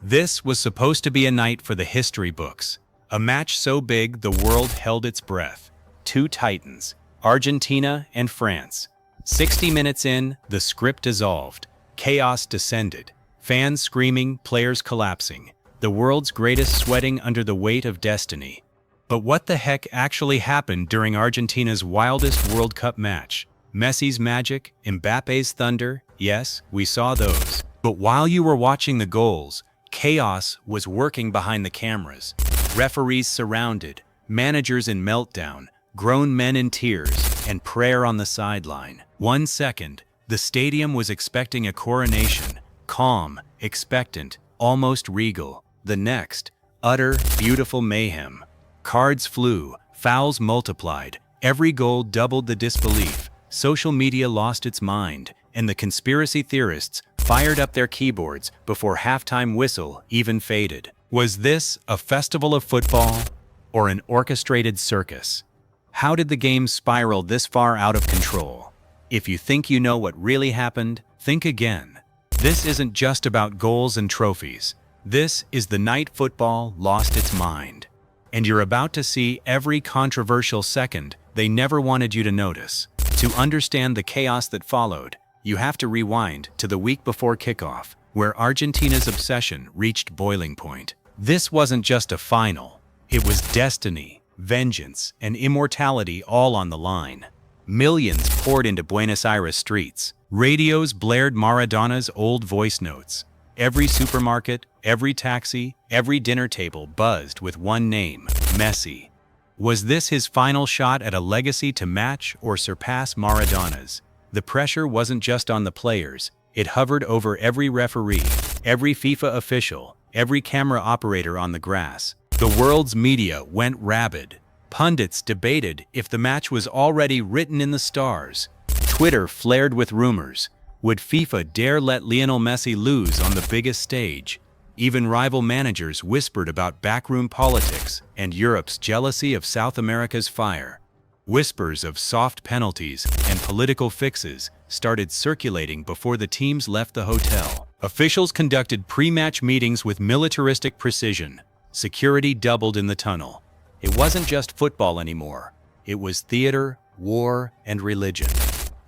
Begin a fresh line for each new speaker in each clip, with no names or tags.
This was supposed to be a night for the history books. A match so big the world held its breath. Two titans, Argentina and France. 60 minutes in, the script dissolved. Chaos descended. Fans screaming, players collapsing. The world's greatest sweating under the weight of destiny. But what the heck actually happened during Argentina's wildest World Cup match? Messi's magic, Mbappe's thunder, yes, we saw those. But while you were watching the goals, chaos was working behind the cameras. Referees surrounded, managers in meltdown, grown men in tears, and prayer on the sideline. 1 second, the stadium was expecting a coronation, calm, expectant, almost regal. The next, utter, beautiful mayhem. Cards flew, fouls multiplied, every goal doubled the disbelief. Social media lost its mind, and the conspiracy theorists fired up their keyboards before halftime whistle even faded. Was this a festival of football or an orchestrated circus? How did the game spiral this far out of control? If you think you know what really happened, think again. This isn't just about goals and trophies. This is the night football lost its mind. And you're about to see every controversial second they never wanted you to notice. To understand the chaos that followed, you have to rewind to the week before kickoff, where Argentina's obsession reached boiling point. This wasn't just a final. It was destiny, vengeance, and immortality all on the line. Millions poured into Buenos Aires streets. Radios blared Maradona's old voice notes. Every supermarket, every taxi, every dinner table buzzed with one name, Messi. Was this his final shot at a legacy to match or surpass Maradona's? The pressure wasn't just on the players. It hovered over every referee, every FIFA official, every camera operator on the grass. The world's media went rabid. Pundits debated if the match was already written in the stars. Twitter flared with rumors. Would FIFA dare let Lionel Messi lose on the biggest stage? Even rival managers whispered about backroom politics and Europe's jealousy of South America's fire. Whispers of soft penalties and political fixes started circulating before the teams left the hotel. Officials conducted pre-match meetings with militaristic precision. Security doubled in the tunnel. It wasn't just football anymore. It was theater, war, and religion.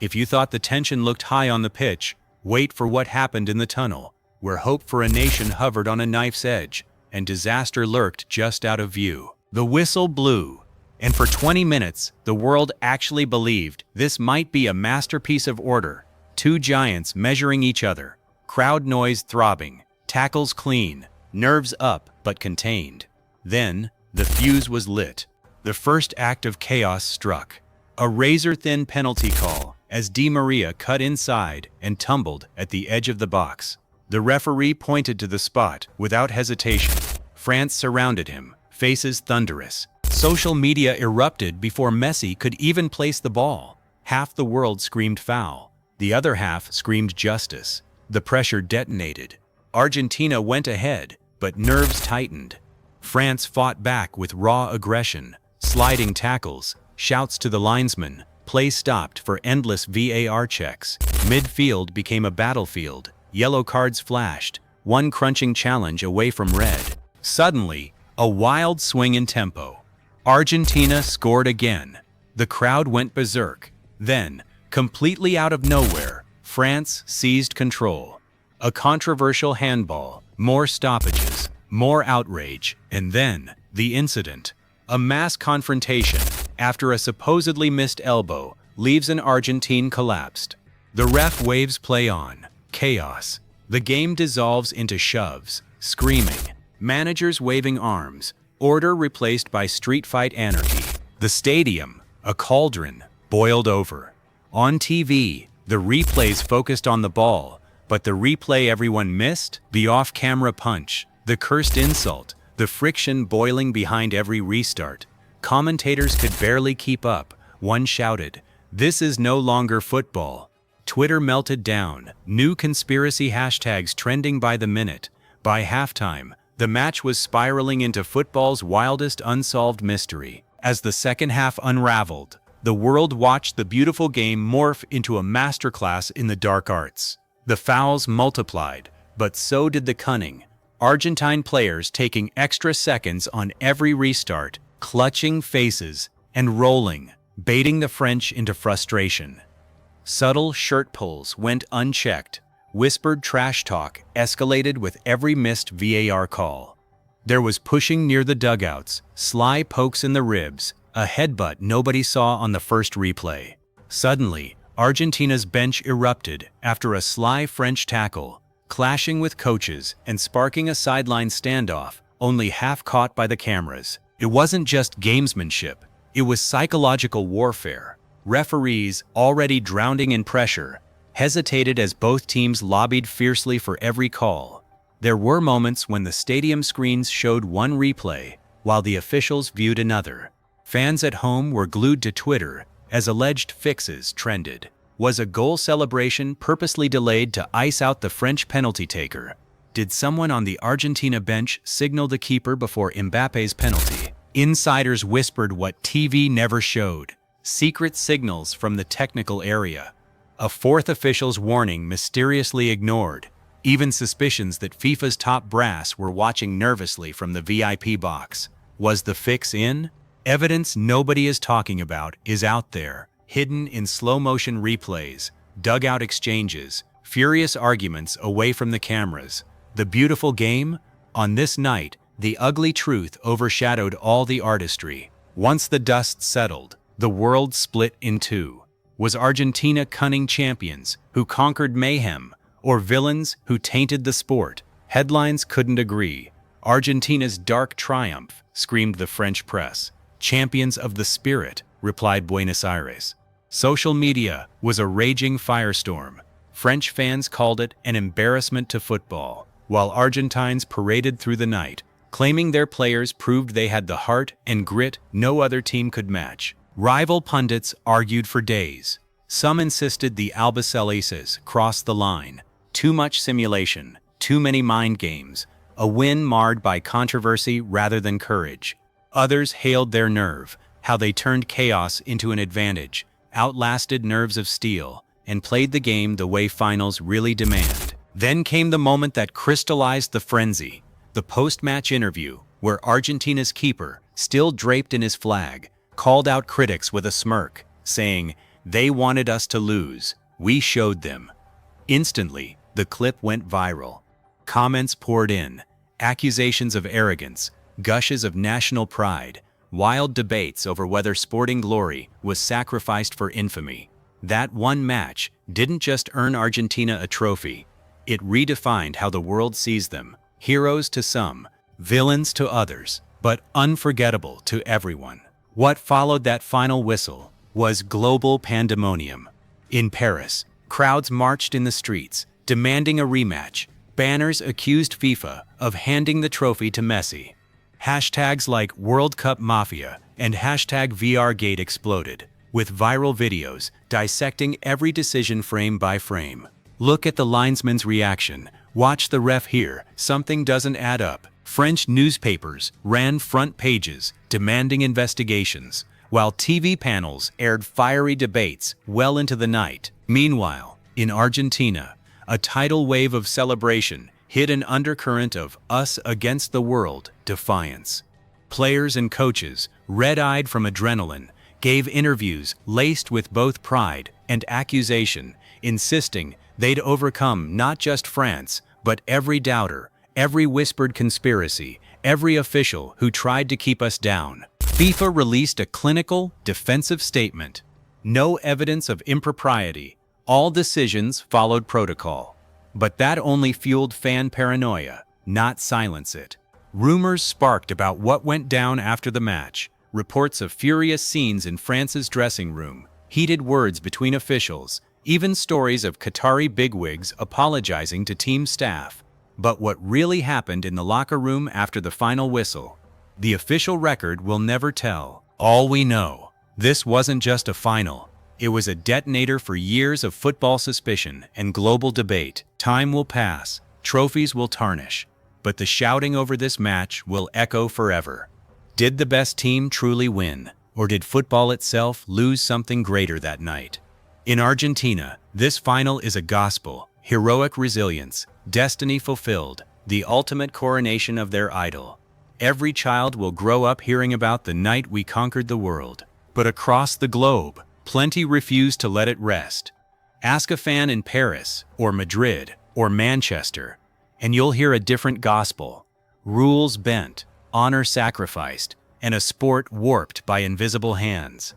If you thought the tension looked high on the pitch, wait for what happened in the tunnel, where hope for a nation hovered on a knife's edge, and disaster lurked just out of view. The whistle blew, and for 20 minutes, the world actually believed this might be a masterpiece of order. Two giants measuring each other, crowd noise throbbing, tackles clean, nerves up but contained. Then, the fuse was lit. The first act of chaos struck. A razor-thin penalty call as Di Maria cut inside and tumbled at the edge of the box. The referee pointed to the spot without hesitation. France surrounded him, faces thunderous. Social media erupted before Messi could even place the ball. Half the world screamed foul. The other half screamed justice. The pressure detonated. Argentina went ahead, but nerves tightened. France fought back with raw aggression, sliding tackles, shouts to the linesman. Play stopped for endless VAR checks. Midfield became a battlefield. Yellow cards flashed, one crunching challenge away from red. Suddenly, a wild swing in tempo. Argentina scored again. The crowd went berserk. Then, completely out of nowhere, France seized control. A controversial handball, more stoppages, more outrage, and then, the incident. A mass confrontation, after a supposedly missed elbow, leaves an Argentine collapsed. The ref waves play on. Chaos. The game dissolves into shoves, screaming, managers waving arms, order replaced by street fight anarchy. The stadium, a cauldron, boiled over. On TV, the replays focused on the ball, but the replay everyone missed? The off-camera punch, the cursed insult, the friction boiling behind every restart. Commentators could barely keep up. One shouted, "This is no longer football." Twitter melted down, new conspiracy hashtags trending by the minute. By halftime, the match was spiraling into football's wildest unsolved mystery. As the second half unraveled, the world watched the beautiful game morph into a masterclass in the dark arts. The fouls multiplied, but so did the cunning. Argentine players taking extra seconds on every restart, clutching faces and rolling, baiting the French into frustration. Subtle shirt pulls went unchecked. Whispered trash talk escalated with every missed VAR call. There was pushing near the dugouts, sly pokes in the ribs, a headbutt nobody saw on the first replay. Suddenly, Argentina's bench erupted after a sly French tackle, clashing with coaches and sparking a sideline standoff, only half caught by the cameras. It wasn't just gamesmanship, it was psychological warfare. Referees, already drowning in pressure, hesitated as both teams lobbied fiercely for every call. There were moments when the stadium screens showed one replay, while the officials viewed another. Fans at home were glued to Twitter as alleged fixes trended. Was a goal celebration purposely delayed to ice out the French penalty taker? Did someone on the Argentina bench signal the keeper before Mbappe's penalty? Insiders whispered what TV never showed. Secret signals from the technical area. A fourth official's warning mysteriously ignored. Even suspicions that FIFA's top brass were watching nervously from the VIP box. Was the fix in? Evidence nobody is talking about is out there, hidden in slow-motion replays, dugout exchanges, furious arguments away from the cameras. The beautiful game? On this night, the ugly truth overshadowed all the artistry. Once the dust settled, the world split in two. Was Argentina cunning champions who conquered mayhem, or villains who tainted the sport? Headlines couldn't agree. Argentina's dark triumph, screamed the French press. Champions of the spirit, replied Buenos Aires. Social media was a raging firestorm. French fans called it an embarrassment to football, while Argentines paraded through the night, claiming their players proved they had the heart and grit no other team could match. Rival pundits argued for days. Some insisted the albicelestes crossed the line. Too much simulation, too many mind games, a win marred by controversy rather than courage. Others hailed their nerve, how they turned chaos into an advantage, outlasted nerves of steel, and played the game the way finals really demand. Then came the moment that crystallized the frenzy, the post-match interview, where Argentina's keeper, still draped in his flag, called out critics with a smirk, saying, "They wanted us to lose. We showed them." Instantly, the clip went viral. Comments poured in, accusations of arrogance, gushes of national pride, wild debates over whether sporting glory was sacrificed for infamy. That one match didn't just earn Argentina a trophy. It redefined how the world sees them, heroes to some, villains to others, but unforgettable to everyone. What followed that final whistle was global pandemonium. In Paris, crowds marched in the streets, demanding a rematch. Banners accused FIFA of handing the trophy to Messi. Hashtags like World Cup Mafia and hashtag VRGate exploded, with viral videos dissecting every decision frame by frame. Look at the linesman's reaction. Watch the ref here. Something doesn't add up. French newspapers ran front pages demanding investigations, while TV panels aired fiery debates well into the night. Meanwhile, in Argentina, a tidal wave of celebration hid an undercurrent of us against the world defiance. Players and coaches, red-eyed from adrenaline, gave interviews laced with both pride and accusation, insisting they'd overcome not just France, but every doubter, every whispered conspiracy, every official who tried to keep us down. FIFA released a clinical, defensive statement. No evidence of impropriety. All decisions followed protocol. But that only fueled fan paranoia, not silence it. Rumors sparked about what went down after the match. Reports of furious scenes in France's dressing room, heated words between officials, even stories of Qatari bigwigs apologizing to team staff. But what really happened in the locker room after the final whistle? The official record will never tell. All we know, this wasn't just a final. It was a detonator for years of football suspicion and global debate. Time will pass, trophies will tarnish, but the shouting over this match will echo forever. Did the best team truly win, or did football itself lose something greater that night? In Argentina, this final is a gospel, heroic resilience, destiny fulfilled, the ultimate coronation of their idol. Every child will grow up hearing about the night we conquered the world. But across the globe, plenty refuse to let it rest. Ask a fan in Paris, or Madrid, or Manchester, and you'll hear a different gospel. Rules bent, honor sacrificed, and a sport warped by invisible hands.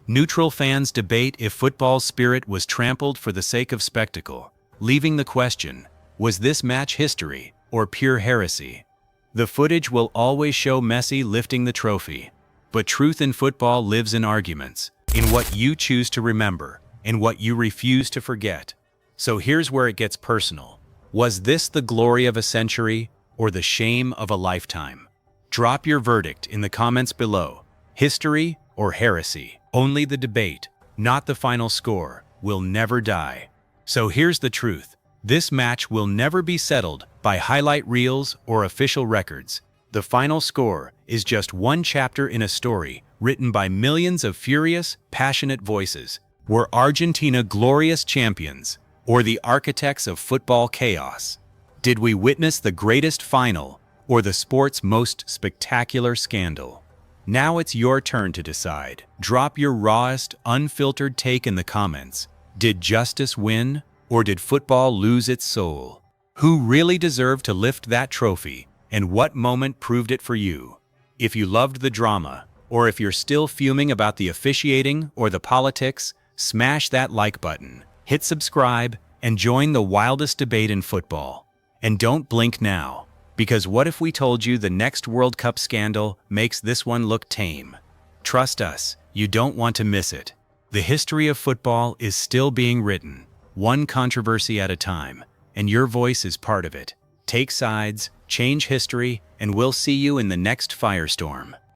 Neutral fans debate if football's spirit was trampled for the sake of spectacle, leaving the question, was this match history or pure heresy? The footage will always show Messi lifting the trophy, but truth in football lives in arguments, in what you choose to remember, and what you refuse to forget. So here's where it gets personal. Was this the glory of a century or the shame of a lifetime? Drop your verdict in the comments below. History or heresy? Only the debate, not the final score, will never die. So here's the truth. This match will never be settled by highlight reels or official records. The final score is just one chapter in a story written by millions of furious, passionate voices. Were Argentina glorious champions or the architects of football chaos? Did we witness the greatest final or the sport's most spectacular scandal? Now it's your turn to decide. Drop your rawest, unfiltered take in the comments. Did justice win, or did football lose its soul? Who really deserved to lift that trophy, and what moment proved it for you? If you loved the drama, or if you're still fuming about the officiating or the politics, smash that like button, hit subscribe, and join the wildest debate in football. And don't blink now, because what if we told you the next World Cup scandal makes this one look tame? Trust us, you don't want to miss it. The history of football is still being written, one controversy at a time, and your voice is part of it. Take sides, change history, and we'll see you in the next firestorm.